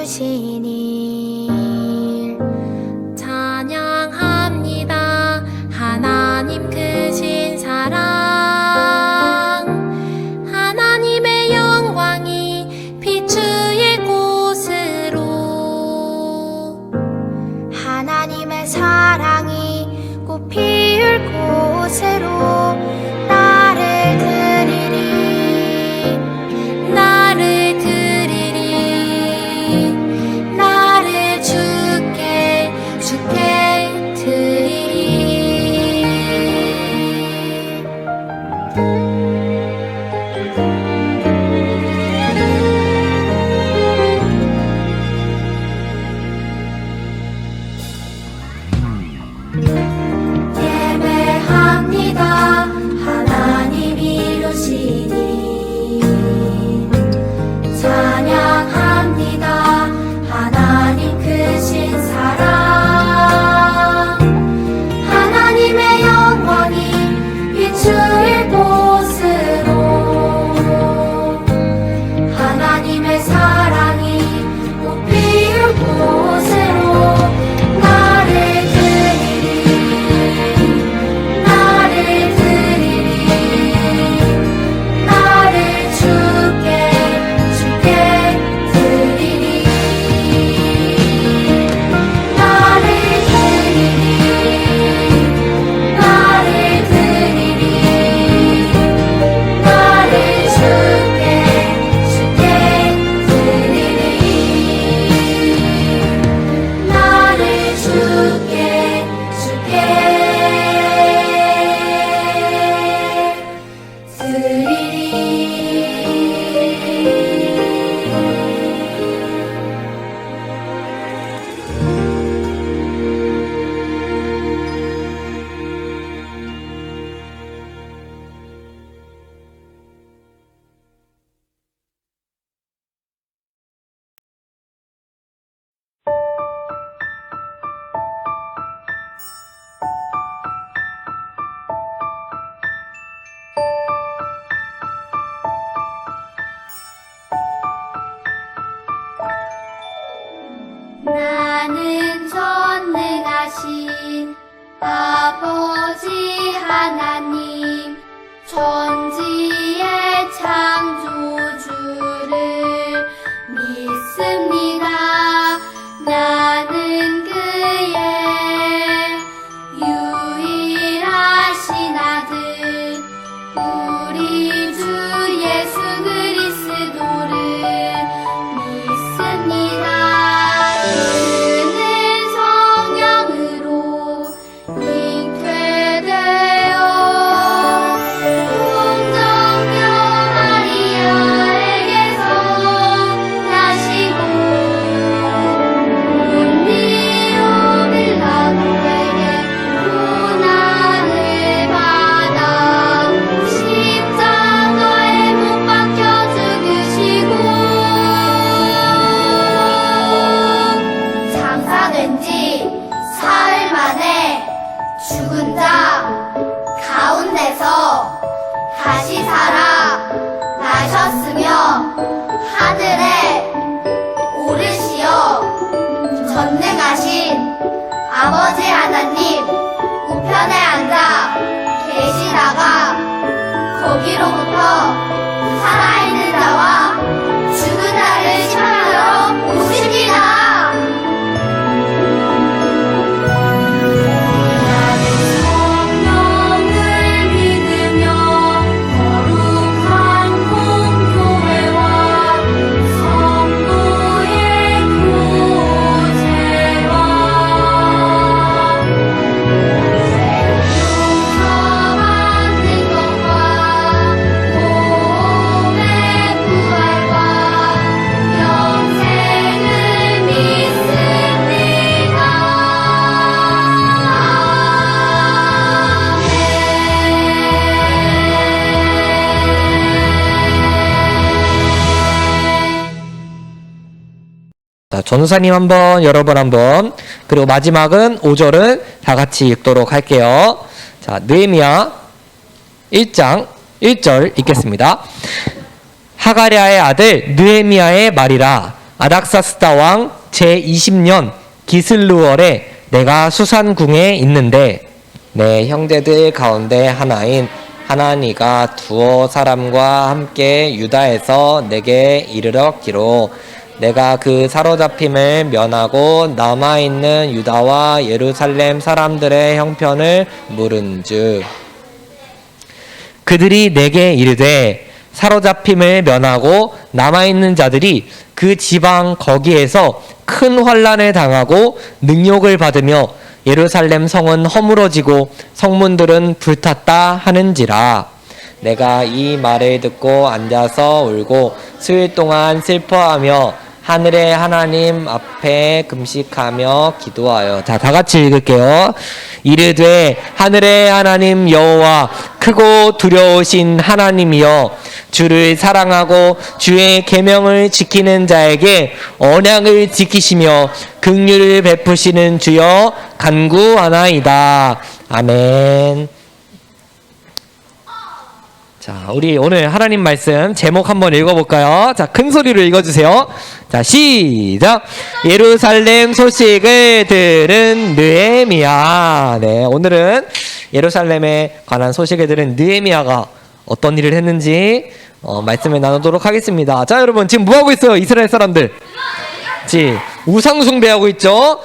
이루신 일 찬양합니다. 하나님 크신 사랑, 하나님의 영광이 비추일 곳으로, 하나님의 사랑이 꽃 피울 곳으로 나를 드리리, 나를 드리리, 나를 주께 드리리. 예배합니다. 하나님 이루신 일 찬양합니다. 하나님 크신 사랑, 하나님의 영광이 비추일 곳으로, 하나님의 사랑이 꽃 피울 곳으로 나를 드리리, 나를 드리리, 나를 주께 드리리, 나를 드리리, 나를 드리리, 나를 주께 드리리, 나를 주께 나는 전능하신 아버지 하나님, 천지의 창조주를 믿습니다. 나는 그의 유일하신 아들, 우리 주 예수 그리스도를 믿습니다. 그는 성령으로 잉태되어 동정녀 마리아에게서 나시고 본디오 빌라도에게 고난을 받아 십자가에 못 박혀 죽으시고 장사된 지 사흘 만에 죽은 자 가운데서 다시 살아 나셨으며 하늘에 오르시어 전능하신 아버지 하나님 우편에 앉아 계시다가 거기로부터 살아있는 자와 죽은 자를 심판하러 오십니다. 나는 성령을 믿으며 거룩한 공교회와 성도의 교제와 용서받는 것과 몸의 부활과 영생을 믿습니다. 자, 전사님 한번, 여러분 한번, 그리고 마지막은 5절은 다 같이 읽도록 할게요. 자, 느헤미야 1장 1절 읽겠습니다. 하가랴의 아들 느헤미야의 말이라. 아닥사스다 왕 제20년 기슬루월에 내가 수산궁에 있는데 내 형제들 가운데 하나인 하나니가 두어 사람과 함께 유다에서 내게 이르렀기로 내가 그 사로잡힘을 면하고 남아있는 유다와 예루살렘 사람들의 형편을 물은즉 그들이 내게 이르되 사로잡힘을 면하고 남아있는 자들이 그 지방 거기에서 큰 환난을 당하고 능욕을 받으며 예루살렘 성은 허물어지고 성문들은 불탔다 하는지라. 내가 이 말을 듣고 앉아서 울고 수일 동안 슬퍼하며 하늘의 하나님 앞에 금식하며 기도하여. 자, 다 같이 읽을게요. 이르되 하늘의 하나님 여호와 크고 두려우신 하나님이여 주를 사랑하고 주의 계명을 지키는 자에게 언약을 지키시며 긍휼을 베푸시는 주여 간구하나이다. 아멘. 자, 우리 오늘 하나님 말씀 제목 한번 읽어볼까요? 자, 큰 소리로 읽어주세요. 자, 시작. 예루살렘 소식을 들은 느헤미야. 네, 오늘은 예루살렘에 관한 소식을 들은 느헤미야가 어떤 일을 했는지 말씀을 나누도록 하겠습니다. 자, 여러분 지금 뭐 하고 있어요? 이스라엘 사람들 지금 우상 숭배하고 있죠.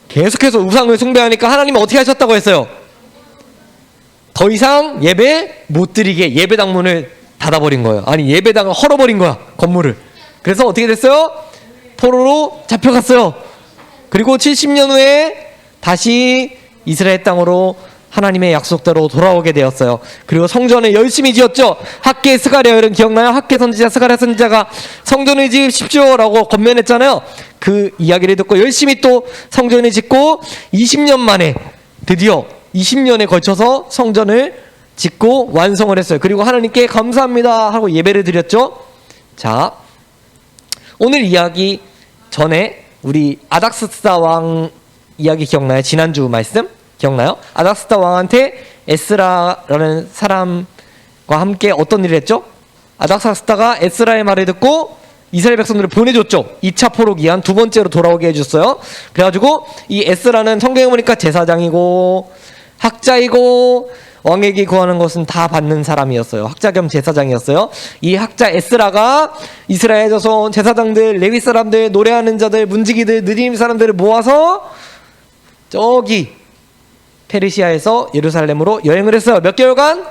계속해서 우상을 숭배하니까 하나님은 어떻게 하셨다고 했어요? 더 이상 예배 못 드리게 예배당 문을 닫아버린 거예요. 아니, 예배당을 헐어버린 거야, 건물을. 그래서 어떻게 됐어요? 포로로 잡혀갔어요. 그리고 70년 후에 다시 이스라엘 땅으로 하나님의 약속대로 돌아오게 되었어요. 그리고 성전을 열심히 지었죠. 학계 스가랴, 여러분 기억나요? 학계 선지자 스가랴 선지자가 성전을 지으십시오라고 권면했잖아요. 그 이야기를 듣고 열심히 또 성전을 짓고 20년 만에 드디어 20년에 걸쳐서 성전을 짓고 완성을 했어요. 그리고 하나님께 감사합니다 하고 예배를 드렸죠. 자, 오늘 이야기 전에 우리 아닥사스다 왕 이야기 기억나요? 지난주 말씀 기억나요? 아닥사스다 왕한테 에스라라는 사람과 함께 어떤 일을 했죠? 아닥사스다가 에스라의 말을 듣고 이스라엘 백성들을 보내줬죠. 2차 포로 기한 두 번째로 돌아오게 해줬어요. 그래가지고 이 에스라는 성경에 보니까 제사장이고 학자이고 왕에게 구하는 것은 다 받는 사람이었어요. 학자 겸 제사장이었어요. 이 학자 에스라가 이스라엘 자손 제사장들, 레위 사람들, 노래하는 자들, 문지기들, 느림 사람들을 모아서 저기 페르시아에서 예루살렘으로 여행을 했어요. 몇 개월간?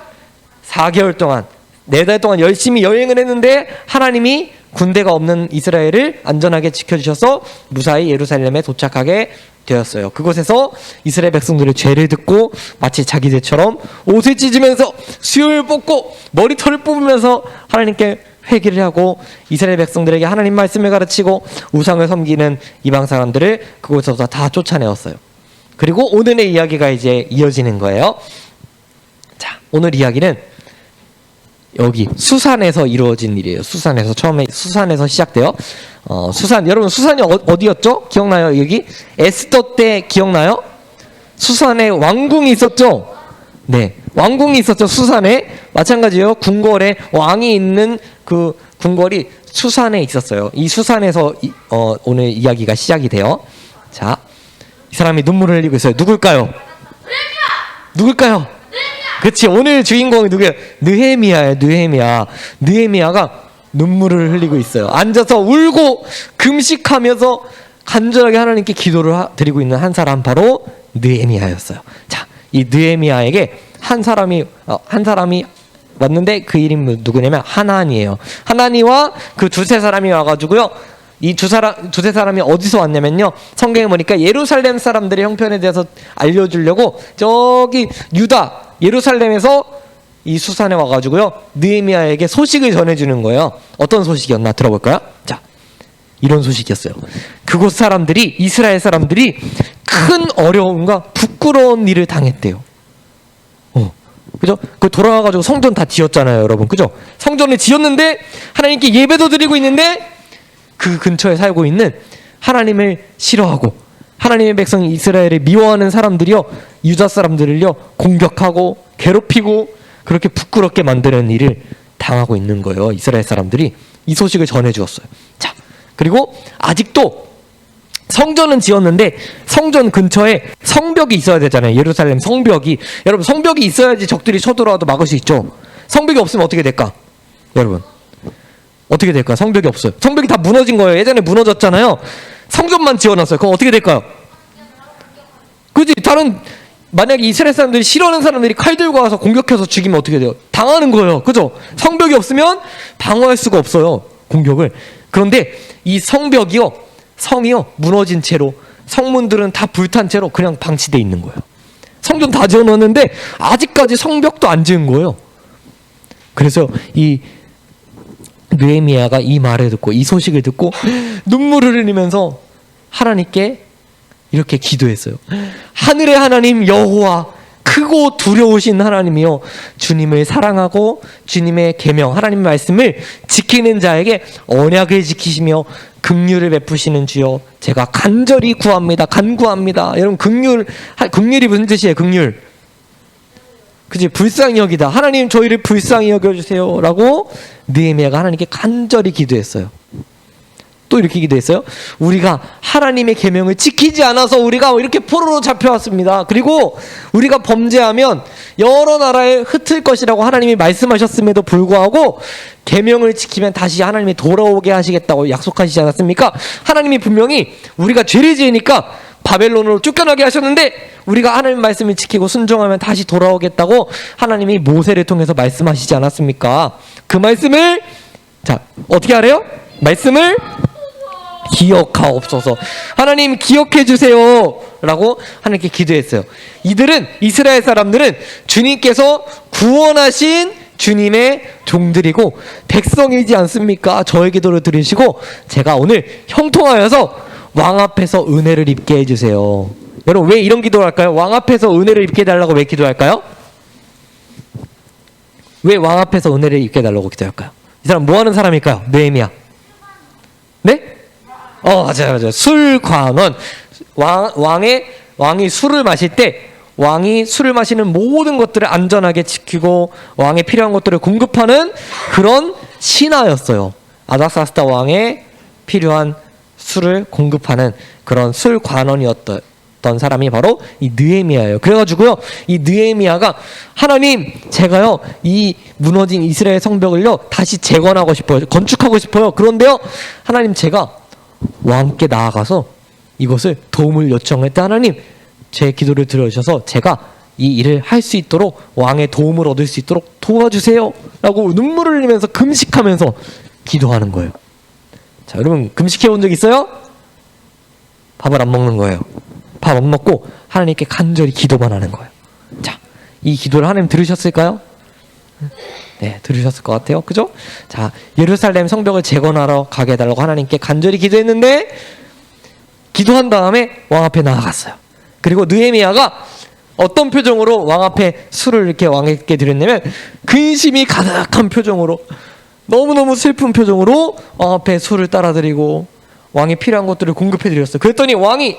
4개월 동안 4달 동안 열심히 여행을 했는데 하나님이 군대가 없는 이스라엘을 안전하게 지켜주셔서 무사히 예루살렘에 도착하게 되었어요. 그곳에서 이스라엘 백성들의 죄를 듣고 마치 자기들처럼 옷을 찢으면서 수염을 뽑고 머리털을 뽑으면서 하나님께 회개를 하고 이스라엘 백성들에게 하나님 말씀을 가르치고 우상을 섬기는 이방 사람들을 그곳에서 다 쫓아내었어요. 그리고 오늘의 이야기가 이제 이어지는 거예요. 자, 오늘 이야기는 여기 수산에서 이루어진 일이에요. 수산에서 처음에 수산에서 시작돼요. 수산, 여러분 수산이 어디였죠? 기억나요? 여기 에스더 때 기억나요? 수산에 왕궁이 있었죠? 네, 왕궁이 있었죠. 수산에 마찬가지예요. 궁궐에 왕이 있는 그 궁궐이 수산에 있었어요. 이 수산에서 오늘 이야기가 시작이 돼요. 자, 이 사람이 눈물을 흘리고 있어요. 누굴까요? 누굴까요? 그렇지, 오늘 주인공이 누구예요? 느헤미야예요. 느헤미야가 눈물을 흘리고 있어요. 앉아서 울고 금식하면서 간절하게 하나님께 기도를 드리고 있는 한 사람, 바로 느헤미야였어요. 자, 이 느헤미야에게 한 사람이 왔는데 그 이름이 누구냐면 하나니예요. 하나니와 그 두세 사람이 와가지고요. 이 두세 사람이 어디서 왔냐면요, 성경에 보니까 예루살렘 사람들의 형편에 대해서 알려주려고 저기 유다 예루살렘에서 이 수산에 와가지고요 느헤미야에게 소식을 전해주는 거예요. 어떤 소식이었나 들어볼까요? 자, 이런 소식이었어요. 그곳 사람들이, 이스라엘 사람들이 큰 어려움과 부끄러운 일을 당했대요. 그죠? 그 돌아와가지고 성전 다 지었잖아요, 여러분. 그죠? 성전을 지었는데 하나님께 예배도 드리고 있는데 그 근처에 살고 있는 하나님을 싫어하고 하나님의 백성 이스라엘을 미워하는 사람들이요, 유다 사람들을요 공격하고 괴롭히고 그렇게 부끄럽게 만드는 일을 당하고 있는 거예요. 이스라엘 사람들이 이 소식을 전해 주었어요. 자, 그리고 아직도 성전은 지었는데 성전 근처에 성벽이 있어야 되잖아요. 예루살렘 성벽이. 여러분, 성벽이 있어야지 적들이 쳐들어와도 막을 수 있죠. 성벽이 없으면 어떻게 될까? 여러분, 어떻게 될까요? 성벽이 없어요. 성벽이 다 무너진 거예요. 예전에 무너졌잖아요. 성전만 지어놨어요. 그럼 어떻게 될까요? 그지? 만약에 이스라엘 사람들이 싫어하는 사람들이 칼 들고 와서 공격해서 죽이면 어떻게 돼요? 당하는 거예요. 그죠? 성벽이 없으면 방어할 수가 없어요. 공격을. 그런데 이 성이요, 무너진 채로, 성문들은 다 불탄 채로 그냥 방치되어 있는 거예요. 성전 다 지어놨는데 아직까지 성벽도 안 지은 거예요. 그래서 이 느헤미야가 이 말을 듣고, 이 소식을 듣고 눈물을 흘리면서 하나님께 이렇게 기도했어요. 하늘의 하나님 여호와, 크고 두려우신 하나님이요, 주님을 사랑하고 주님의 계명, 하나님 말씀을 지키는 자에게 언약을 지키시며 긍휼을 베푸시는 주여, 제가 간절히 구합니다. 간구합니다. 여러분, 긍휼이 무슨 뜻이에요? 긍휼. 그치? 불쌍히 여기다. 하나님, 저희를 불쌍히 여겨주세요 라고 느헤미야가 하나님께 간절히 기도했어요. 또 이렇게 기도했어요. 우리가 하나님의 계명을 지키지 않아서 우리가 이렇게 포로로 잡혀왔습니다. 그리고 우리가 범죄하면 여러 나라에 흩을 것이라고 하나님이 말씀하셨음에도 불구하고 계명을 지키면 다시 하나님이 돌아오게 하시겠다고 약속하시지 않았습니까? 하나님이 분명히 우리가 죄를 지으니까 바벨론으로 쫓겨나게 하셨는데 우리가 하나님 말씀을 지키고 순종하면 다시 돌아오겠다고 하나님이 모세를 통해서 말씀하시지 않았습니까? 그 말씀을 자, 어떻게 하래요? 말씀을 기억하옵소서. 하나님, 기억해 주세요 라고 하나님께 기도했어요. 이스라엘 사람들은 주님께서 구원하신 주님의 종들이고 백성이지 않습니까? 저의 기도를 들으시고 제가 오늘 형통하여서 왕 앞에서 은혜를 입게 해주세요. 여러분, 왜 이런 기도를 할까요? 왕 앞에서 은혜를 입게 해달라고 왜 기도할까요? 왜 왕 앞에서 은혜를 입게 해달라고 기도할까요? 이 사람 뭐 하는 사람일까요? 느헤미야. 네? 맞아요. 술관원. 왕이 술을 마실 때 왕이 술을 마시는 모든 것들을 안전하게 지키고 왕에 필요한 것들을 공급하는 그런 신하였어요. 아닥사스다 왕에 필요한 술을 공급하는 그런 술관원이었던 사람이 바로 이 느헤미야예요. 그래가지고요, 이 느헤미야가 하나님, 제가요 이 무너진 이스라엘 성벽을요 다시 재건하고 싶어요. 건축하고 싶어요. 그런데요, 하나님, 제가 왕께 나아가서 이것을 도움을 요청할 때 하나님, 제 기도를 들어주셔서 제가 이 일을 할 수 있도록, 왕의 도움을 얻을 수 있도록 도와주세요 라고 눈물을 흘리면서 금식하면서 기도하는 거예요. 자, 여러분, 금식해 본 적 있어요? 밥을 안 먹는 거예요. 밥 안 먹고 하나님께 간절히 기도만 하는 거예요. 자, 이 기도를 하나님 들으셨을까요? 네, 들으셨을 것 같아요. 그죠? 자, 예루살렘 성벽을 재건하러 가게 해달라고 하나님께 간절히 기도했는데, 기도한 다음에 왕 앞에 나아갔어요. 그리고 느헤미야가 어떤 표정으로 왕 앞에 술을 이렇게 왕에게 드렸냐면, 근심이 가득한 표정으로, 너무너무 슬픈 표정으로 왕 앞에 술을 따라 드리고 왕이 필요한 것들을 공급해 드렸어요. 그랬더니 왕이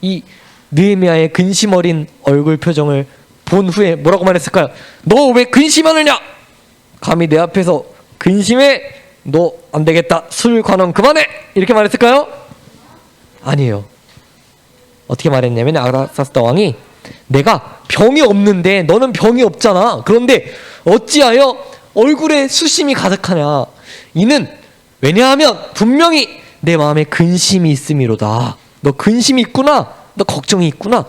이 느헤미야의 근심 어린 얼굴 표정을 본 후에 뭐라고 말했을까요? 너 왜 근심하느냐? 감히 내 앞에서 근심해? 너 안 되겠다. 술 관원 그만해! 이렇게 말했을까요? 아니에요. 어떻게 말했냐면, 아닥사스다 왕이, 내가 병이 없는데 너는 병이 없잖아. 그런데 어찌하여 얼굴에 수심이 가득하냐? 이는 왜냐하면 분명히 내 마음에 근심이 있음이로다. 너 근심이 있구나. 너 걱정이 있구나.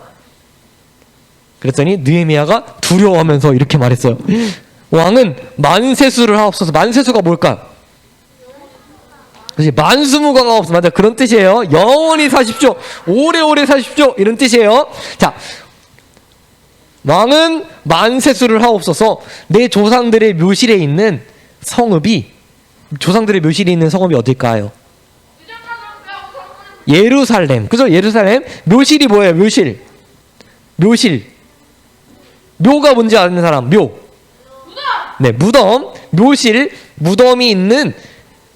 그랬더니 느헤미야가 두려워하면서 이렇게 말했어요. 왕은 만세수를 하옵소서. 만세수가 뭘까요? 그렇지, 만수무강하옵소서. 맞아, 그런 뜻이에요. 영원히 사십시오. 오래오래 사십시오. 이런 뜻이에요. 자, 왕은 만세수를 하옵소서. 내 조상들의 묘실에 있는 성읍이, 조상들의 묘실에 있는 성읍이 어딜까요? 예루살렘. 그죠? 예루살렘. 묘실이 뭐예요? 묘실. 묘가 뭔지 아는 사람? 묘. 네, 무덤. 묘실. 무덤이 있는,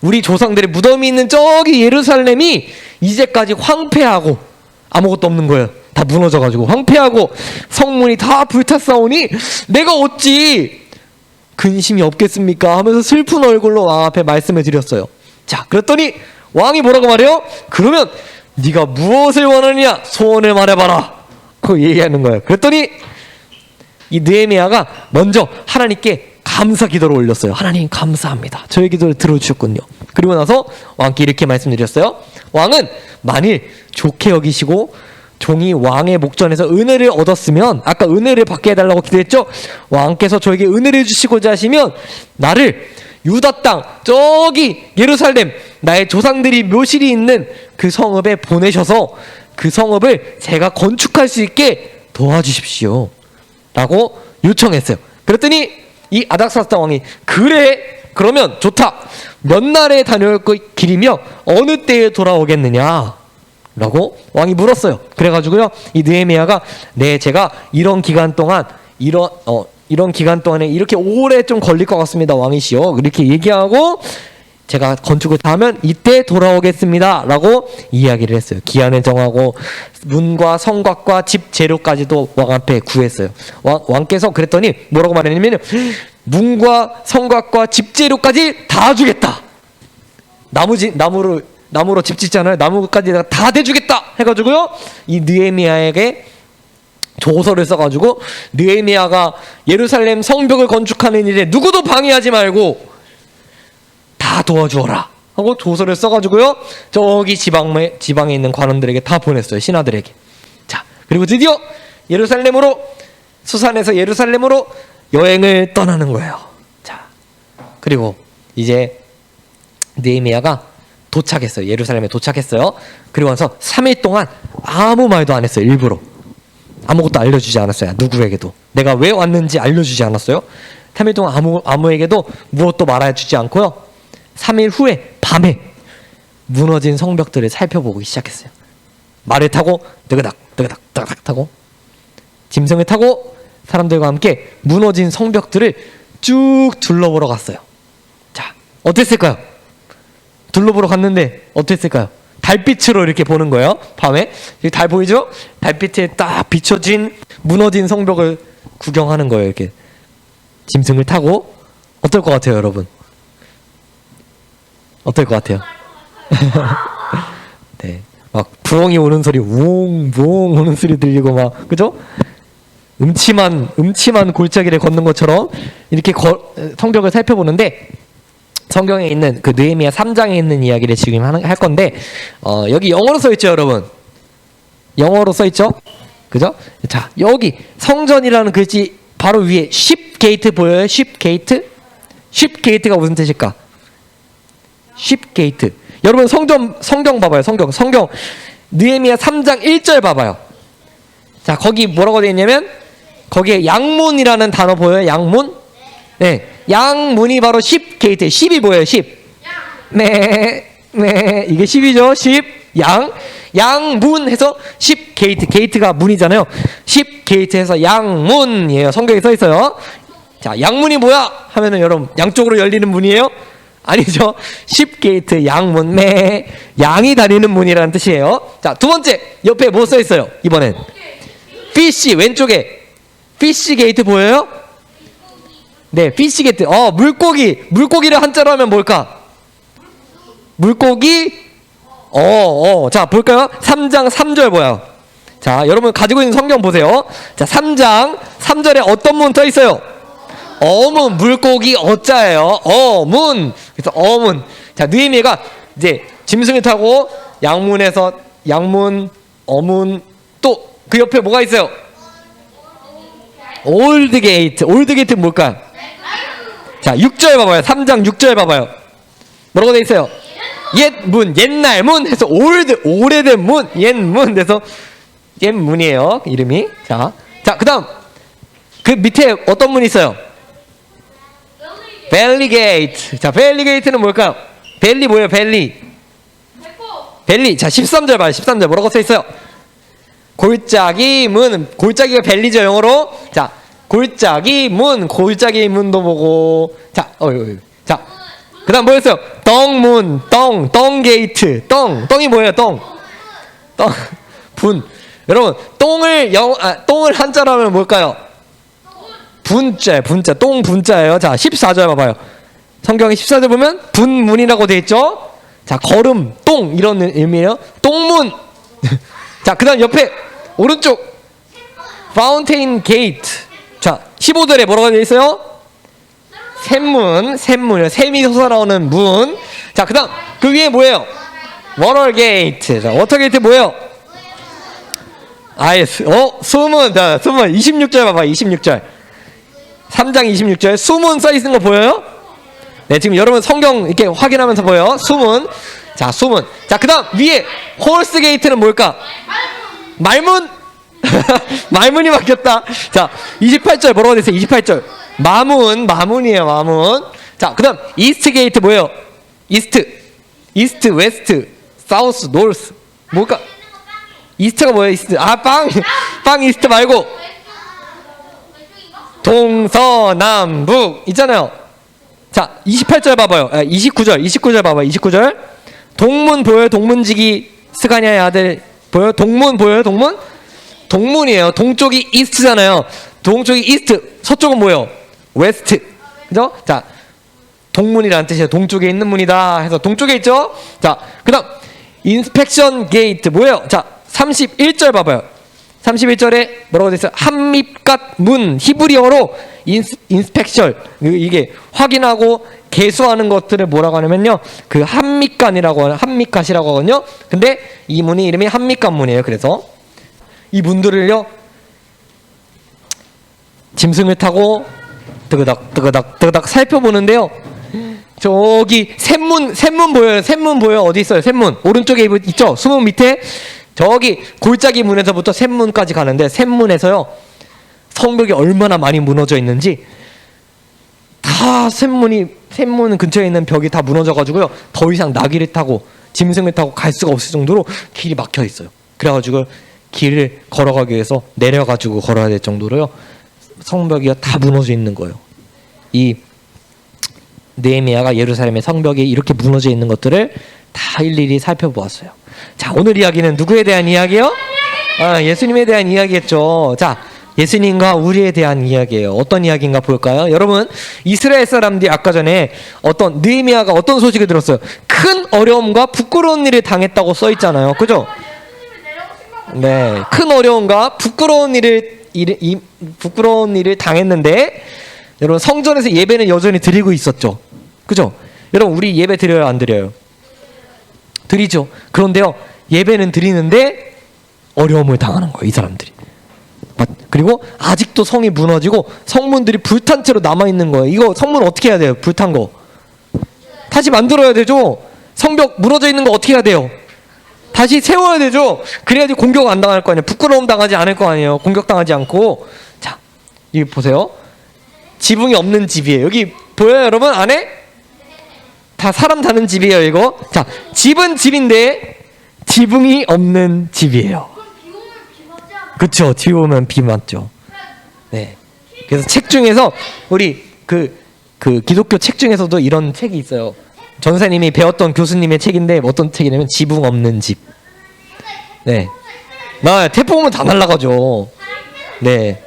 우리 조상들의 무덤이 있는 저기 예루살렘이 이제까지 황폐하고 아무것도 없는 거예요. 다 무너져가지고 황폐하고 성문이 다 불탔사오니 내가 어찌 근심이 없겠습니까? 하면서 슬픈 얼굴로 왕 앞에 말씀을 드렸어요. 자, 그랬더니 왕이 뭐라고 말해요? 그러면 네가 무엇을 원하느냐? 소원을 말해봐라. 그 얘기하는 거예요. 그랬더니 이 느헤미야가 먼저 하나님께 감사 기도를 올렸어요. 하나님 감사합니다. 저의 기도를 들어주셨군요. 그리고 나서 왕께 이렇게 말씀드렸어요. 왕은 만일 좋게 여기시고 종이 왕의 목전에서 은혜를 얻었으면, 아까 은혜를 받게 해달라고 기도했죠. 왕께서 저에게 은혜를 주시고자 하시면 나를 유다 땅 저기 예루살렘 나의 조상들이 묘실이 있는 그 성읍에 보내셔서 그 성읍을 제가 건축할 수 있게 도와주십시오 라고 요청했어요. 그랬더니 이 아닥사스다 왕이 그래 그러면 좋다. 몇 날에 다녀올 길이며 어느 때에 돌아오겠느냐 라고 왕이 물었어요. 그래가지고요 이 느헤미야가 네 제가 이런 기간 동안에 이렇게 오래 좀 걸릴 것 같습니다 왕이시여 이렇게 얘기하고 제가 건축을 다 하면 이때 돌아오겠습니다 라고 이야기를 했어요. 기한을 정하고 문과 성곽과 집 재료까지도 왕 앞에 구했어요. 왕께서 그랬더니 뭐라고 말했냐면 문과 성곽과 집 재료까지 다 주겠다. 나무로 집 짓잖아요. 나무까지 다 대주겠다 해가지고요 이 느헤미야에게 조서를 써가지고 느헤미야가 예루살렘 성벽을 건축하는 일에 누구도 방해하지 말고 다 도와주어라 하고 조서를 써가지고요 저기 지방에 있는 관원들에게 다 보냈어요. 신하들에게. 자, 그리고 드디어 수산에서 예루살렘으로 여행을 떠나는 거예요. 자, 그리고 이제 느헤미야가 도착했어요. 예루살렘에 도착했어요. 그리고 나서 3일 동안 아무 말도 안 했어요. 일부러 아무것도 알려주지 않았어요. 누구에게도 내가 왜 왔는지 알려주지 않았어요. 3일 동안 아무에게도 무엇도 말해주지 않고요 3일 후에 밤에 무너진 성벽들을 살펴보기 시작했어요. 말을 타고 뜨그닥 타고 짐승을 타고 사람들과 함께 무너진 성벽들을 쭉 둘러보러 갔어요. 자, 어땠을까요? 둘러보러 갔는데 어땠을까요? 달빛으로 이렇게 보는 거예요. 밤에 달 보이죠? 달빛에 딱 비춰진 무너진 성벽을 구경하는 거예요. 이렇게 짐승을 타고. 어떨 것 같아요 여러분? 어떨 것 같아요? 네, 막 부엉이 오는 소리 웅웅 오는 소리 들리고 막 그죠? 음침한 골짜기를 걷는 것처럼 이렇게 성벽을 살펴보는데 성경에 있는 그 느헤미야 3장에 있는 이야기를 지금 할 건데 여기 영어로 써 있죠 여러분? 영어로 써 있죠? 그죠? 자, 여기 성전이라는 글씨 바로 위에 쉽 게이트 보여요? 쉽 게이트? 쉽 게이트가 무슨 뜻일까? 쉽 게이트. 여러분 성경 봐봐요. 성경 느헤미야 3장 1절 봐봐요. 자, 거기 뭐라고 되어 있냐면 거기에 양문이라는 단어 보여요? 양문? 네, 양문이 바로 쉽 게이트. 10이 보여요. 10. 네, 이게 10이죠. 10. 양문 해서 10 게이트. 게이트가 문이잖아요. 10 게이트 해서 양문이에요. 성경에 써 있어요. 자, 양문이 뭐야? 하면은 여러분 양쪽으로 열리는 문이에요? 아니죠. 10 게이트 양문. 네, 양이 다니는 문이라는 뜻이에요. 자, 두 번째 옆에 뭐 써 있어요? 이번엔 피쉬. 왼쪽에 피쉬 게이트 보여요? 네, 피쉬 게이트. 물고기를 한자로 하면 뭘까? 물고기. 자, 볼까요? 3장 3절 뭐야? 자, 여러분 가지고 있는 성경 보세요. 자, 3장 3절에 어떤 문 써 있어요? 어문. 물고기 어자예요. 어문. 그래서 어문. 자, 느헤미야가 이제 짐승을 타고 양문에서 양문, 어문, 또 그 옆에 뭐가 있어요? 올드 게이트. 올드 게이트는 뭘까요? 자, 6절 봐봐요. 3장 6절 봐봐요. 뭐라고 돼 있어요? 옛 문, 옛날 문 해서 오래된 문, 옛 문 해서 옛 문이에요. 이름이. 자, 그다음 그 밑에 어떤 문이 있어요? 벨리 게이트. 자, 벨리 게이트는 뭘까요? 벨리 뭐예요? 벨리. 자, 13절 봐요. 13절 뭐라고 써 있어요? 골짜기 문. 골짜기가 벨리죠, 영어로. 자, 골짜기 문도 보고. 자, 자, 그다음 뭐였어요? 똥문, 똥 게이트. 똥이 뭐예요? 똥. 분. 여러분, 똥을 한자로 하면 뭘까요? 분자. 똥 분자예요. 자, 14절 봐봐요. 성경에 14절 보면 분문이라고 돼 있죠? 자, 걸음, 똥 이런 의미예요. 똥문. 자, 그다음 옆에 오른쪽 파운테인 게이트. 자, 15절에 뭐라고 되어 있어요? 샘문, 샘문이요. 샘이 솟아나오는 문. 자, 그다음 그 위에 뭐예요? 워터 게이트. 자, 워터 게이트 뭐예요? 아예 수문. 자, 수문 26절 봐봐. 26절. 3장 26절. 수문 써 있는 거 보여요? 네, 지금 여러분 성경 이렇게 확인하면서 보여요. 수문. 자, 수문. 자, 그다음 위에 홀스 게이트는 뭘까? 말문. 말문이 바뀌었다. 자, 28절 뭐라고 됐어요? 28절. 마문이에요, 마문. 자, 그다음 이스트 게이트 뭐예요? 이스트, 웨스트, 사우스, 노스. 뭘까? 이스트가 뭐예요? 이스트. 아, 빵 이스트 말고 동서남북 있잖아요. 자, 28절 봐봐요. 29절 봐봐요. 29절. 동문 보여요? 동문지기 스가냐의 아들 보여요? 동문 보여요? 동문이에요. 동쪽이 이스트잖아요. 동쪽이 이스트, 서쪽은 뭐예요? 웨스트. 그죠? 자, 동문이라는 뜻이에요. 동쪽에 있는 문이다 해서 동쪽에 있죠? 자, 그다음 인스펙션 게이트 뭐예요? 자, 31절 봐봐요. 31절에 뭐라고 되어 있어요? 한밉갓 문. 히브리어로 인스펙션, 이게 확인하고 개수하는 것들을 뭐라고 하냐면요, 그 한밉갓이라고 하거든요. 근데 이 문이 이름이 한밉갓 문이에요. 그래서 이 문들을요, 짐승을 타고 뜨그닥 살펴보는데요. 저기 샘문 보여요? 샘문 보여요? 어디 있어요? 샘문 오른쪽에 있죠? 수문 밑에 저기 골짜기 문에서부터 샘문까지 가는데, 샘문에서요 성벽이 얼마나 많이 무너져 있는지, 다 샘문 근처에 있는 벽이 다 무너져 가지고요, 더 이상 나귀를 타고 짐승을 타고 갈 수가 없을 정도로 길이 막혀 있어요. 그래가지고 길을 걸어가기 위해서 내려가지고 걸어야 될 정도로요, 성벽이 다 무너져 있는 거예요. 이 느헤미야가 예루살렘의 성벽이 이렇게 무너져 있는 것들을 다 일일이 살펴보았어요. 자, 오늘 이야기는 누구에 대한 이야기예요? 예수님에 대한 이야기겠죠. 자, 예수님과 우리에 대한 이야기예요. 어떤 이야기인가 볼까요? 여러분, 이스라엘 사람들이 아까 전에 느헤미야가 어떤 소식을 들었어요? 큰 어려움과 부끄러운 일을 당했다고 써 있잖아요. 그죠? 네, 큰 어려움과 부끄러운 일을 당했는데, 여러분 성전에서 예배는 여전히 드리고 있었죠. 그죠? 여러분, 우리 예배 드려요, 안 드려요? 드리죠. 그런데요, 예배는 드리는데 어려움을 당하는 거예요, 이 사람들이. 그리고 아직도 성이 무너지고 성문들이 불탄 채로 남아있는 거예요. 이거 성문 어떻게 해야 돼요? 불탄 거 다시 만들어야 되죠. 성벽 무너져 있는 거 어떻게 해야 돼요? 다시 세워야 되죠. 그래야지 공격 안 당할 거 아니에요. 부끄러움 당하지 않을 거 아니에요. 공격당하지 않고. 자, 여기 보세요. 지붕이 없는 집이에요. 여기 보여요, 여러분? 안에? 다 사람 사는 집이에요, 이거. 자, 집은 집인데 지붕이 없는 집이에요. 그쵸? 비 오면 비 맞죠. 네. 그래서 책 중에서 우리 그 기독교 책 중에서도 이런 책이 있어요. 전사님이 배웠던 교수님의 책인데, 어떤 책이냐면 지붕 없는 집. 네. 태풍 오면 다 날아가죠. 네.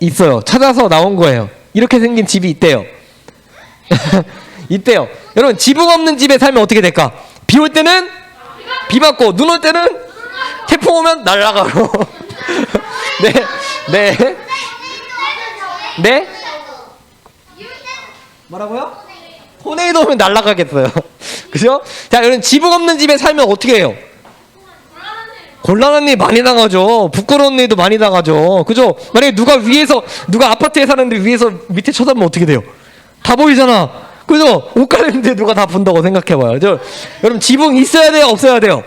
있어요. 찾아서 나온 거예요. 이렇게 생긴 집이 있대요. 있대요. 여러분, 지붕 없는 집에 살면 어떻게 될까? 비 올 때는 비 맞고, 눈 올 때는 태풍 오면 날아가고. 네. 네? 뭐라고요? 토네이도 오면 날아가겠어요. 그죠? 자, 여러분, 지붕 없는 집에 살면 어떻게 해요? 곤란한 일 많이 당하죠. 부끄러운 일도 많이 당하죠. 그죠? 만약에 누가 아파트에 사는데 위에서 밑에 쳐다보면 어떻게 돼요? 다 보이잖아. 그죠? 옷 갈아입는데 누가 다 본다고 생각해봐요. 여러분, 지붕 있어야 돼요? 없어야 돼요?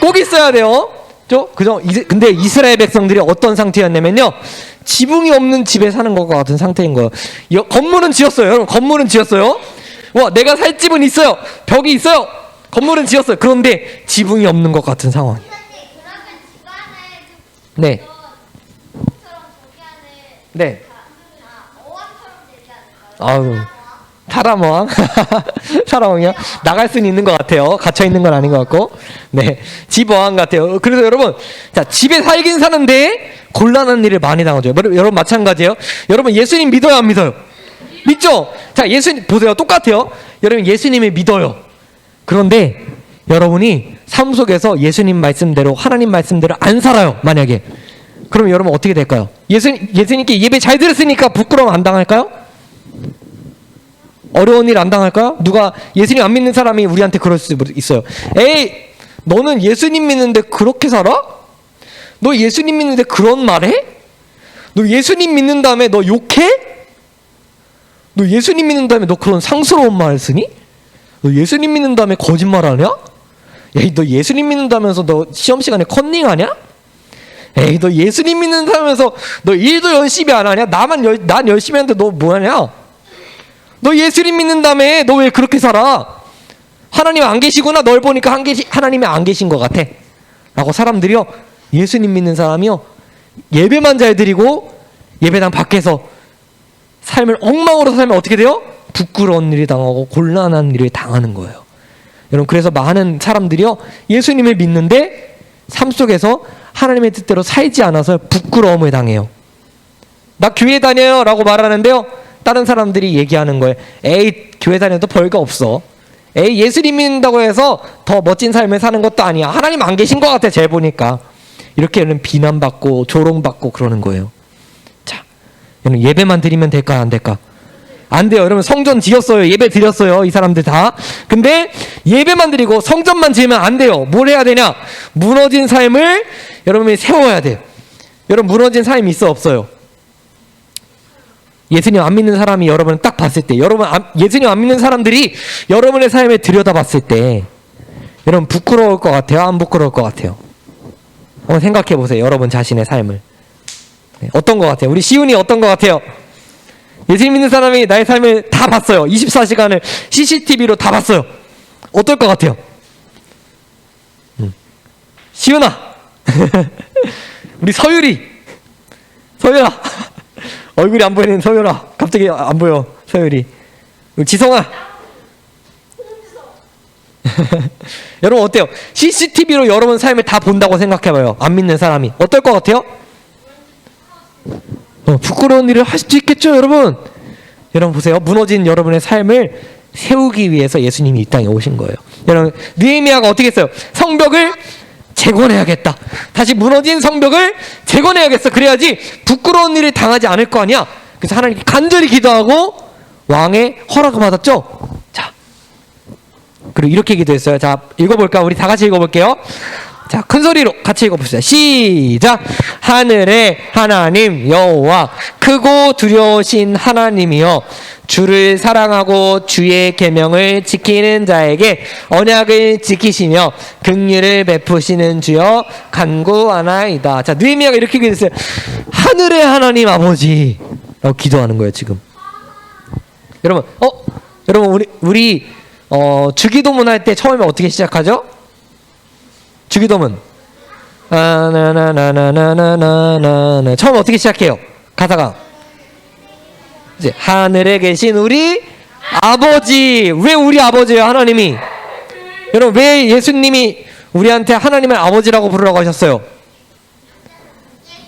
꼭 있어야 돼요. 그죠? 근데 이스라엘 백성들이 어떤 상태였냐면요, 지붕이 없는 집에 사는 것과 같은 상태인 거예요. 건물은 지었어요. 여러분, 건물은 지었어요. 와, 내가 살 집은 있어요. 벽이 있어요. 건물은 지었어요. 그런데 지붕이 없는 것 같은 상황이에요. 네. 네. 아유, 타라모왕? 타라모왕이요? 나갈 수는 있는 것 같아요. 갇혀 있는 건 아닌 것 같고. 네. 집어왕 같아요. 그래서 여러분, 자, 집에 살긴 사는데 곤란한 일을 많이 당하죠. 여러분, 마찬가지예요. 여러분, 예수님 믿어요, 안 믿어요? 믿죠? 자, 예수님, 보세요. 똑같아요. 여러분, 예수님을 믿어요. 그런데 여러분이 삶 속에서 예수님 말씀대로 하나님 말씀대로 안 살아요. 만약에 그럼 여러분 어떻게 될까요? 예수님께 예배 잘 들었으니까 부끄러움 안 당할까요? 어려운 일 안 당할까요? 누가 예수님 안 믿는 사람이 우리한테 그럴 수 있어요. 에이, 너는 예수님 믿는데 그렇게 살아? 너 예수님 믿는데 그런 말 해? 너 예수님 믿는 다음에 너 욕해? 너 예수님 믿는 다음에 너 그런 상스러운 말 쓰니? 너 예수님 믿는 다음에 거짓말 하냐? 에이, 너 예수님 믿는다면서 너 시험 시간에 컨닝하냐? 에이, 너 예수님 믿는다면서 너 일도 열심히 안 하냐? 난 열심히 하는데 너 뭐하냐? 너 예수님 믿는다며 너 왜 그렇게 살아? 하나님 안 계시구나. 널 보니까 하나님이 안 계신 것 같아 라고 사람들이요, 예수님 믿는 사람이요, 예배만 잘 드리고 예배당 밖에서 삶을 엉망으로 살면 어떻게 돼요? 부끄러운 일이 당하고 곤란한 일을 당하는 거예요. 여러분, 그래서 많은 사람들이요, 예수님을 믿는데 삶 속에서 하나님의 뜻대로 살지 않아서 부끄러움을 당해요. 나 교회 다녀요 라고 말하는데요, 다른 사람들이 얘기하는 거예요. 에이, 교회 다녀도 별거 없어. 에이, 예수님 믿는다고 해서 더 멋진 삶을 사는 것도 아니야. 하나님 안 계신 것 같아, 쟤 보니까. 이렇게 비난받고 조롱받고 그러는 거예요. 자, 여러분, 예배만 드리면 될까 안 될까? 안 돼요. 여러분, 성전 지었어요. 예배 드렸어요. 이 사람들 다. 근데 예배만 드리고 성전만 지으면 안 돼요. 뭘 해야 되냐? 무너진 삶을 여러분이 세워야 돼요. 여러분, 무너진 삶이 있어 없어요? 예수님 안 믿는 사람이 여러분을 딱 봤을 때, 예수님 안 믿는 사람들이 여러분의 삶을 들여다봤을 때 여러분 부끄러울 것 같아요? 안 부끄러울 것 같아요? 한번 생각해 보세요. 여러분 자신의 삶을. 어떤 것 같아요? 우리 시훈이 어떤 것 같아요? 예수님 믿는 사람이 나의 삶을 다 봤어요. 24시간을 CCTV로 다 봤어요. 어떨 것 같아요? 시훈아 우리 서율아 얼굴이 안 보이는 서율아, 갑자기 안 보여. 서율이. 지성아 여러분 어때요? CCTV로 여러분 삶을 다 본다고 생각해봐요. 안 믿는 사람이 어떨 것 같아요? 부끄러운 일을 할 수도 있겠죠. 여러분 보세요. 무너진 여러분의 삶을 세우기 위해서 예수님이 이 땅에 오신 거예요. 여러분, 느헤미야가 어떻게 했어요? 성벽을 재건해야겠다. 다시 무너진 성벽을 재건해야겠어. 그래야지 부끄러운 일을 당하지 않을 거 아니야. 그래서 하나님께 간절히 기도하고 왕의 허락을 받았죠. 자, 그리고 이렇게 기도했어요. 자, 읽어볼까? 우리 다 같이 읽어볼게요. 자, 큰 소리로 같이 읽어봅시다. 시작. 하늘의 하나님 여호와, 크고 두려우신 하나님이여, 주를 사랑하고 주의 계명을 지키는 자에게 언약을 지키시며 긍휼을 베푸시는 주여 간구하나이다. 자, 느헤미야가 이렇게 기도했어요. 하늘의 하나님 아버지라고 기도하는 거예요. 지금 여러분, 우리 주기도문 할 때 처음에 어떻게 시작하죠? 주기도문 나나나나나나나나 처음 어떻게 시작해요? 가사가 이제 하늘에 계신 우리 아버지. 왜 우리 아버지예요? 하나님이. 여러분, 왜 예수님이 우리한테 하나님의 아버지라고 부르라고 하셨어요?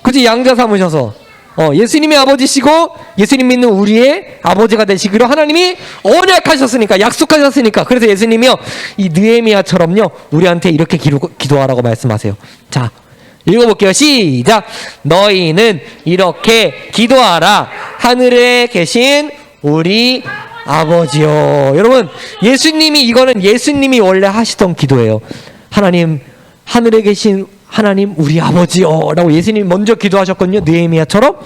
그치? 양자 삼으셔서 예수님의 아버지시고 예수님 믿는 우리의 아버지가 되시기로 하나님이 언약하셨으니까, 약속하셨으니까. 그래서 예수님이요, 이 느헤미야처럼요 우리한테 이렇게 기도하라고 말씀하세요. 자, 읽어볼게요. 시작. 너희는 이렇게 기도하라. 하늘에 계신 우리 아버지요. 여러분, 이거는 예수님이 원래 하시던 기도예요. 하나님, 하늘에 계신 하나님 우리 아버지요 라고 예수님이 먼저 기도하셨거든요. 느헤미야처럼.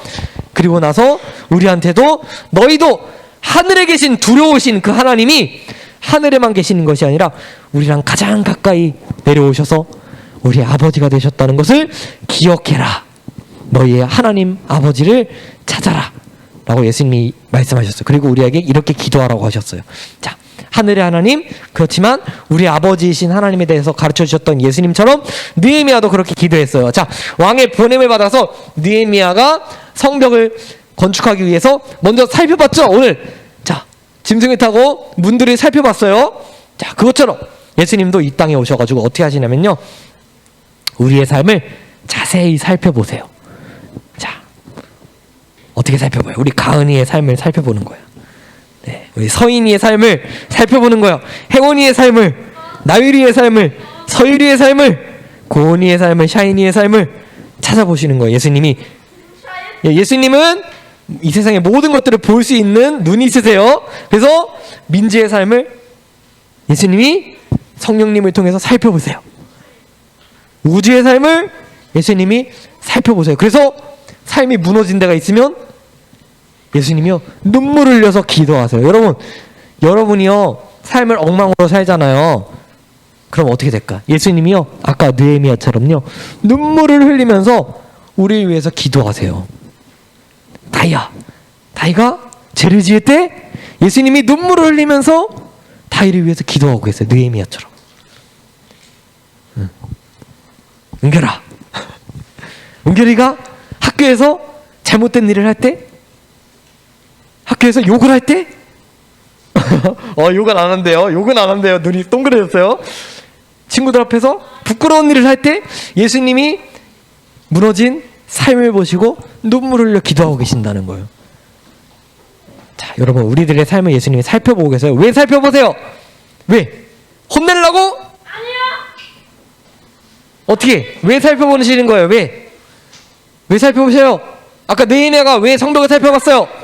그리고 나서 우리한테도 너희도 하늘에 계신 두려우신 그 하나님이 하늘에만 계시는 것이 아니라 우리랑 가장 가까이 내려오셔서 우리 아버지가 되셨다는 것을 기억해라. 너희의 하나님 아버지를 찾아라 라고 예수님이 말씀하셨어요. 그리고 우리에게 이렇게 기도하라고 하셨어요. 자, 하늘의 하나님, 그렇지만 우리 아버지이신 하나님에 대해서 가르쳐 주셨던 예수님처럼 느헤미야도 그렇게 기도했어요. 자, 왕의 보냄을 받아서 느헤미야가 성벽을 건축하기 위해서 먼저 살펴봤죠. 오늘 자, 짐승을 타고 문들을 살펴봤어요. 자, 그것처럼 예수님도 이 땅에 오셔가지고 어떻게 하시냐면요, 우리의 삶을 자세히 살펴보세요. 자, 어떻게 살펴봐요? 우리 가은이의 삶을 살펴보는 거예요. 네, 우리 서인이의 삶을 살펴보는 거예요. 혜원이의 삶을 나유리의 삶을, 서유리의 삶을, 고은이의 삶을, 샤이니의 삶을 찾아보시는 거예요. 예수님이. 예수님은 이 세상의 모든 것들을 볼 수 있는 눈이 있으세요. 그래서 민지의 삶을 예수님이 성령님을 통해서 살펴보세요. 우주의 삶을 예수님이 살펴보세요. 그래서 삶이 무너진 데가 있으면 예수님이요 눈물을 흘려서 기도하세요. 여러분이요 삶을 엉망으로 살잖아요. 그럼 어떻게 될까? 예수님이요 아까 느헤미야처럼요 눈물을 흘리면서 우리를 위해서 기도하세요. 다이가 죄를 지을 때 예수님이 눈물을 흘리면서 다이를 위해서 기도하고 계세요. 느헤미야처럼. 은결아, 은결이가 학교에서 잘못된 일을 할 때, 학교에서 욕을 할 때, 욕은 안 한대요. 욕은 안 한대요. 눈이 동그래졌어요. 친구들 앞에서 부끄러운 일을 할 때 예수님이 무너진 삶을 보시고 눈물을 흘려 기도하고 계신다는 거예요. 자, 여러분 우리들의 삶을 예수님이 살펴보고 계세요. 왜 살펴보세요? 왜? 혼내려고? 아니요. 어떻게? 왜 살펴보시는 거예요? 왜? 왜 살펴보세요? 아까 느헤미야가 왜 성벽을 살펴봤어요? 저희는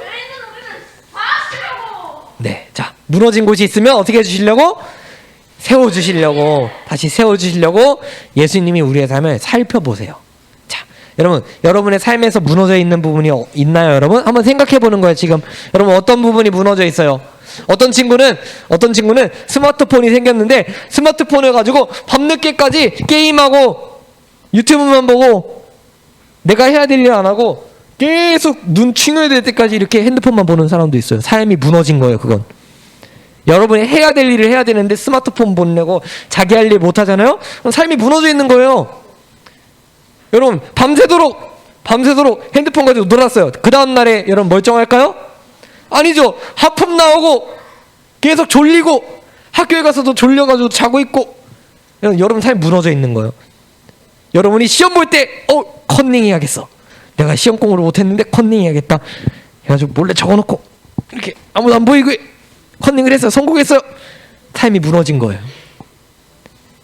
우리는 봐주려고. 네, 자 무너진 곳이 있으면 어떻게 해주시려고? 세워주시려고, 다시 세워주시려고 예수님이 우리의 삶을 살펴보세요. 자, 여러분의 삶에서 무너져 있는 부분이 있나요? 여러분 한번 생각해 보는 거예요. 지금 여러분 어떤 부분이 무너져 있어요? 어떤 친구는 스마트폰이 생겼는데 스마트폰을 가지고 밤늦게까지 게임하고 유튜브만 보고 내가 해야 될 일 안 하고 계속 눈 충혈될 때까지 이렇게 핸드폰만 보는 사람도 있어요. 삶이 무너진 거예요. 그건 여러분이 해야 될 일을 해야 되는데 스마트폰 보려고 자기 할 일 못 하잖아요. 그럼 삶이 무너져 있는 거예요. 여러분 밤새도록 핸드폰 가지고 놀았어요. 그 다음 날에 여러분 멀쩡할까요? 아니죠. 하품 나오고 계속 졸리고 학교에 가서도 졸려가지고 자고 있고 여러분 삶이 무너져 있는 거예요. 여러분이 시험 볼 때 컨닝 해야겠어. 내가 시험 공부를 못했는데 컨닝 해야겠다 해가지고 몰래 적어놓고 이렇게 아무도 안 보이고 컨닝을 했어요. 성공했어요. 삶이 무너진 거예요.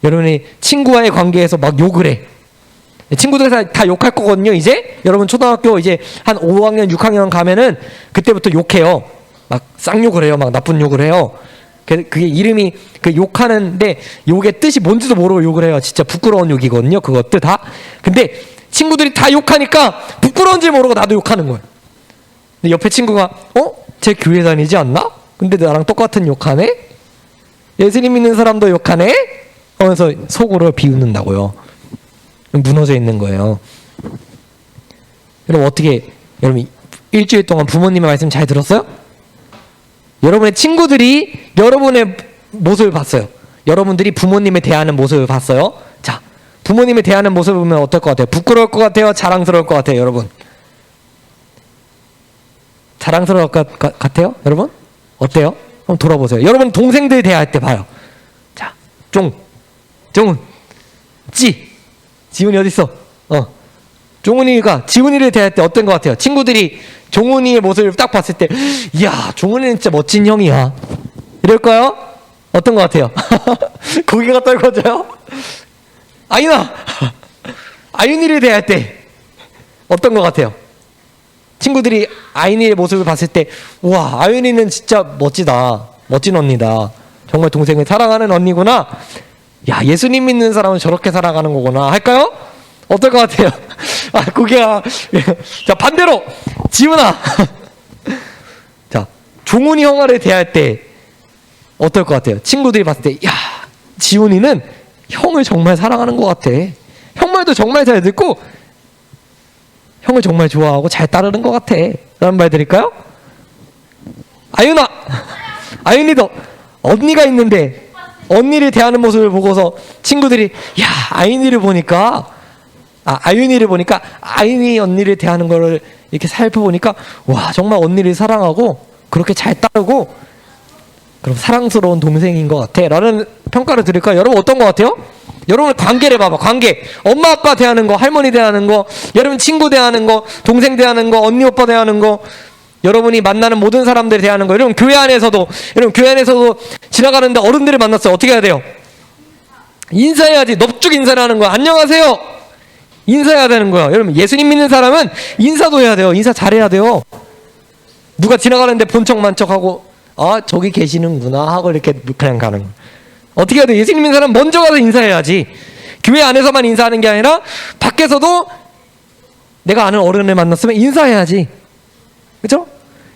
여러분이 친구와의 관계에서 막 욕을 해. 친구들 다 욕할 거거든요. 이제 여러분 초등학교 이제 한 5학년 6학년 가면은 그때부터 욕해요. 막 쌍욕을 해요. 막 나쁜 욕을 해요. 그게 이름이 그 욕하는데 욕의 뜻이 뭔지도 모르고 욕을 해요. 진짜 부끄러운 욕이거든요. 그거 뜻 다. 근데 친구들이 다 욕하니까 부끄러운지 모르고 나도 욕하는 거예요. 근데 옆에 친구가 쟤 교회 다니지 않나? 근데 나랑 똑같은 욕하네? 예수님 믿는 사람도 욕하네? 하면서 속으로 비웃는다고요. 무너져 있는 거예요. 여러분 여러분 일주일 동안 부모님의 말씀 잘 들었어요? 여러분의 친구들이 여러분의 모습을 봤어요. 여러분들이 부모님에 대하는 모습을 봤어요. 자, 부모님에 대하는 모습을 보면 어떨 것 같아요? 부끄러울 것 같아요? 자랑스러울 것 같아요? 여러분 자랑스러울 것 같아요? 여러분? 어때요? 한번 돌아보세요. 여러분 동생들 대할 때 봐요. 자, 종훈, 지훈이 어디 있어? 종훈이가 지훈이를 대할 때 어떤 것 같아요? 친구들이 종훈이의 모습을 딱 봤을 때, 이야, 종훈이는 진짜 멋진 형이야. 이럴까요? 어떤 것 같아요? 고개가 떨궈져요? 아윤이를 대할 때 어떤 것 같아요? 친구들이 아윤이의 모습을 봤을 때, 우와, 아윤이는 진짜 멋지다. 멋진 언니다. 정말 동생을 사랑하는 언니구나. 야, 예수님 믿는 사람은 저렇게 살아가는 거구나. 할까요? 어떨 것 같아요? 고개가. 자, 반대로, 지훈아. 자, 종훈이 형아를 대할 때 어떨 것 같아요? 친구들이 봤을 때, 야, 지훈이는 형을 정말 사랑하는 것 같아. 형 말도 정말 잘 듣고, 형을 정말 좋아하고 잘 따르는 것 같아. 라는 말 드릴까요? 아윤이도 언니가 있는데 언니를 대하는 모습을 보고서 친구들이 야, 아윤이를 보니까 아윤이 언니를 대하는 거를 이렇게 살펴보니까 와, 정말 언니를 사랑하고 그렇게 잘 따르고 그럼 사랑스러운 동생인 것 같아. 라는 평가를 드릴까요? 여러분 어떤 것 같아요? 여러분 관계를 봐봐. 관계. 엄마 아빠 대하는 거, 할머니 대하는 거, 여러분 친구 대하는 거, 동생 대하는 거, 언니 오빠 대하는 거, 여러분이 만나는 모든 사람들이 대하는 거. 여러분 교회 안에서도 지나가는데 어른들을 만났어요. 어떻게 해야 돼요? 인사해야지. 넙죽 인사를 하는 거야. 안녕하세요. 인사해야 되는 거야. 여러분, 예수님 믿는 사람은 인사도 해야 돼요. 인사 잘해야 돼요. 누가 지나가는데 본척만 척하고 아 저기 계시는구나 하고 이렇게 그냥 가는 거야. 어떻게 해야 돼? 예수님 믿는 사람은 먼저 가서 인사해야지. 교회 안에서만 인사하는 게 아니라 밖에서도 내가 아는 어른을 만났으면 인사해야지. 그렇죠?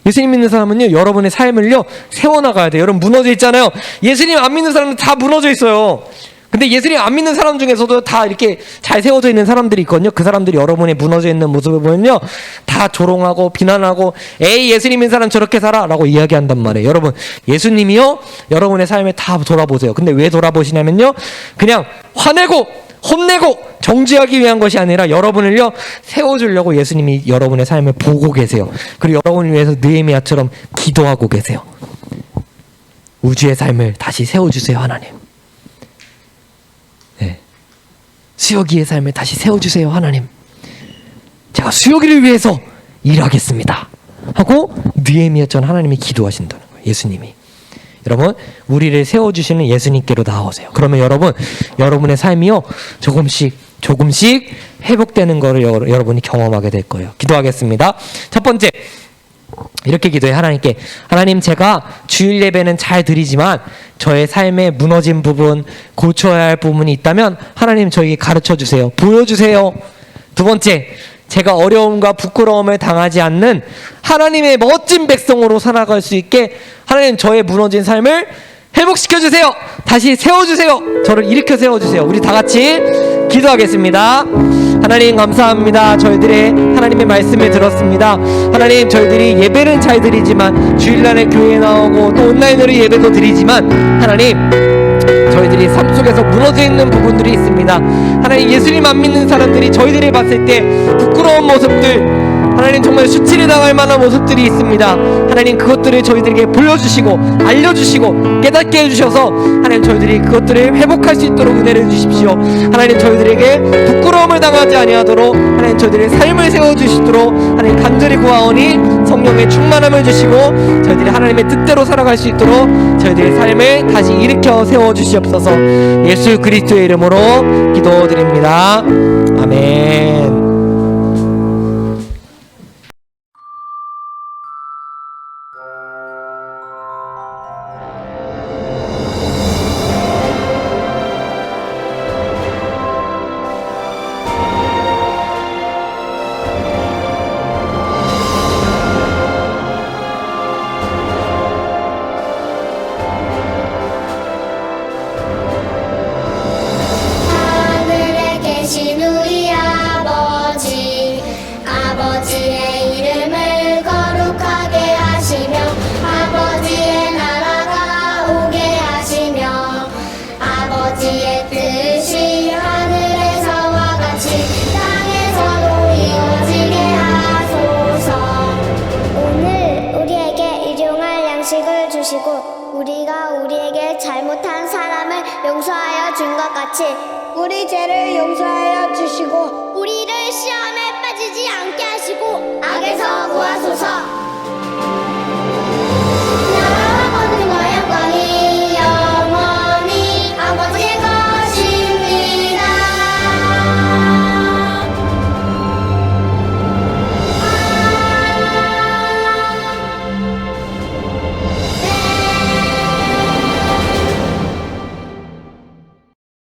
예수님 믿는 사람은요, 여러분의 삶을요 세워나가야 돼요. 여러분, 무너져 있잖아요. 예수님 안 믿는 사람은 다 무너져 있어요. 근데 예수님 안 믿는 사람 중에서도 다 이렇게 잘 세워져 있는 사람들이 있거든요. 그 사람들이 여러분의 무너져 있는 모습을 보면요 다 조롱하고 비난하고 에이 예수님 믿는 사람 저렇게 살아 라고 이야기한단 말이에요. 여러분, 예수님이요 여러분의 삶에 다 돌아보세요. 근데 왜 돌아보시냐면요, 그냥 화내고 혼내고 정죄하기 위한 것이 아니라 여러분을요 세워주려고 예수님이 여러분의 삶을 보고 계세요. 그리고 여러분을 위해서 느헤미야처럼 기도하고 계세요. 우주의 삶을 다시 세워주세요 하나님. 네. 수혁이의 삶을 다시 세워주세요 하나님. 제가 수혁이를 위해서 일하겠습니다 하고 느헤미야처럼 하나님이 기도하신다는 거예요. 예수님이. 여러분, 우리를 세워주시는 예수님께로 나아오세요. 그러면 여러분의 삶이요 조금씩 회복되는 것을 여러분이 경험하게 될 거예요. 기도하겠습니다. 첫 번째, 이렇게 기도해. 하나님께, 하나님, 제가 주일 예배는 잘 드리지만 저의 삶에 무너진 부분, 고쳐야 할 부분이 있다면 하나님 저에게 가르쳐 주세요. 보여주세요. 두 번째, 제가 어려움과 부끄러움을 당하지 않는 하나님의 멋진 백성으로 살아갈 수 있게 하나님 저의 무너진 삶을 회복시켜주세요. 다시 세워주세요. 저를 일으켜 세워주세요. 우리 다 같이 기도하겠습니다. 하나님 감사합니다. 저희들의 하나님의 말씀을 들었습니다. 하나님, 저희들이 예배는 잘 드리지만 주일날에 교회에 나오고 또 온라인으로 예배도 드리지만 하나님, 저희들이 삶 속에서 무너져 있는 부분들이 있습니다. 하나님, 예수님 안 믿는 사람들이 저희들이 봤을 때 부끄러운 모습들, 하나님 정말 수치를 당할 만한 모습들이 있습니다. 하나님, 그것들을 저희들에게 보여주시고 알려주시고 깨닫게 해주셔서 하나님 저희들이 그것들을 회복할 수 있도록 은혜를 주십시오. 하나님, 저희들에게 부끄러움을 당하지 아니하도록 하나님 저희들의 삶을 세워주시도록 하나님 간절히 구하오니 성령의 충만함을 주시고 저희들이 하나님의 뜻대로 살아갈 수 있도록 저희들의 삶을 다시 일으켜 세워주시옵소서. 예수 그리스도의 이름으로 기도드립니다. 아멘. 우리가 우리에게 잘못한 사람을 용서하여 준 것 같이 우리 죄를 용서하여 주시고